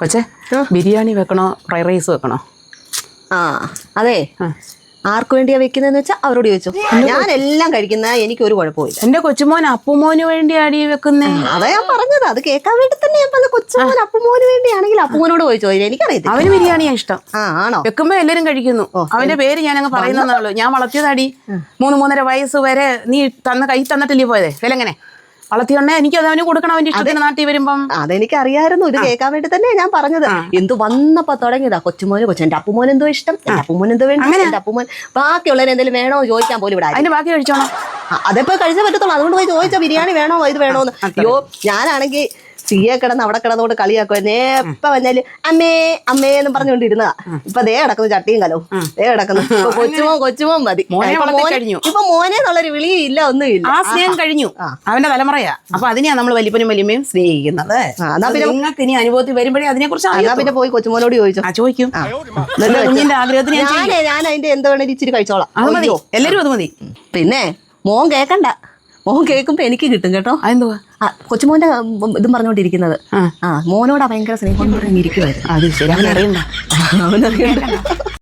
കൊച്ചേ ബിരിയാണി വെക്കണോ fried rice വെക്കണോ? ആ അതെ, ആർക്ക് വേണ്ടിയാ വെക്കുന്നതെന്ന് വെച്ചാൽ അവരോട് ചോദിച്ചു. ഞാൻ എല്ലാം കഴിക്കുന്ന, എനിക്ക് ഒരു കുഴപ്പമില്ല. എന്റെ കൊച്ചുമോൻ അപ്പുമോന് വേണ്ടിയാടി വെക്കുന്നേ. അതാ ഞാൻ പറഞ്ഞത്, അത് കേൾക്കാൻ വേണ്ടി തന്നെ ഞാൻ പറഞ്ഞ കൊച്ചുമോൻ അപ്പുമോന് വേണ്ടിയാണെങ്കിൽ അപ്പുമോനോട് ചോദിച്ചോ, എനിക്കറിയത്തില്ല. അവന് ബിരിയാണിയാ ഇഷ്ടം. ആണോ? വെക്കുമ്പോ എല്ലാരും കഴിക്കുന്നു. അവന്റെ പേര് ഞാൻ അങ്ങ് പറയുന്നതാണല്ലോ. ഞാൻ വളർത്തിയതാടി 3-3.5 വയസ്സ് വരെ. നീ കൈ തന്നിട്ടില്ലേ പോയതേ? വിലങ്ങനെ വളർത്തിയുണ്ടേ എനിക്ക് അത് അവന് കൊടുക്കണം. അവന്റെ ഇഷ്ടത്തിന് നാട്ടിൽ വരുമ്പം. അതെനിക്കറിയായിരുന്നു, ഇത് കേൾക്കാൻ വേണ്ടി തന്നെ ഞാൻ പറഞ്ഞത്. എന്തു വന്നപ്പോ തുടങ്ങിയതാ കൊച്ചുമോന് എന്റെ അപ്പുമോൻ എന്തോ ഇഷ്ടം, എന്റെ അപ്പുമോൻ എന്തോ വേണ്ട, എന്റെ അപ്പുമോൻ ബാക്കിയുള്ളവരെ എന്തെങ്കിലും വേണോ ചോദിക്കാൻ പോലും ഇവിടെ. അതിന്റെ ബാക്കി കഴിച്ചോണം. അതെപ്പോ കഴിച്ചേ പറ്റത്തുള്ളൂ. അതുകൊണ്ട് പോയി ചോദിച്ചോ ബിരിയാണി വേണോ ഇത് വേണോന്ന്. അയ്യോ, ഞാനാണെങ്കിൽ സിയെ കിടന്ന് അവിടെ കിടന്നുകൊണ്ട് കളിയാക്കുമായിരുന്നു. എപ്പ വന്നാല് അമ്മേ അമ്മേ എന്ന് പറഞ്ഞുകൊണ്ടിരുന്നതാ. ഇപ്പൊ ദേ കിടക്കുന്നു ചട്ടിയും കലവും, ദേ കിടക്കുന്നു. കൊച്ചുമോൻ മതി. ഇപ്പൊ മോനെ എന്നുള്ളൊരു വിളിയും ഇല്ല, ഒന്നുമില്ല. ആ സ്നേഹം കഴിഞ്ഞു, അവന്റെ തലമുറയാ. അപ്പൊ അതിനെയാ നമ്മൾ വലിപ്പനും വലിയമ്മയും സ്നേഹിക്കുന്നത്. നിങ്ങൾക്ക് ഇനി അനുഭവത്തിൽ വരുമ്പോഴേ അതിനെ കുറിച്ച് പിന്നെ പോയി കൊച്ചുമോനോട് ചോദിച്ചു. ചോദിക്കും. കുഞ്ഞിന്റെ ആഗ്രഹത്തിന് ഞാൻ അതിന്റെ എന്ത് വേണേലും ഇച്ചിരി കഴിച്ചോളാം. അത് മതിയോ? എല്ലാരും അത് മതി. പിന്നെ മോൻ കേക്കണ്ട, മോൻ കേൾക്കുമ്പോ എനിക്ക് കിട്ടും കേട്ടോ. അതെന്തുവാ? കൊച്ചുമോന്റെ ഇതും പറഞ്ഞോണ്ടിരിക്കുന്നത്. മോനോടാ ഭയങ്കര സ്നേഹം പറഞ്ഞിരിക്കുവായിരുന്നു. അത് ശരി, അവനറിയണ്ട.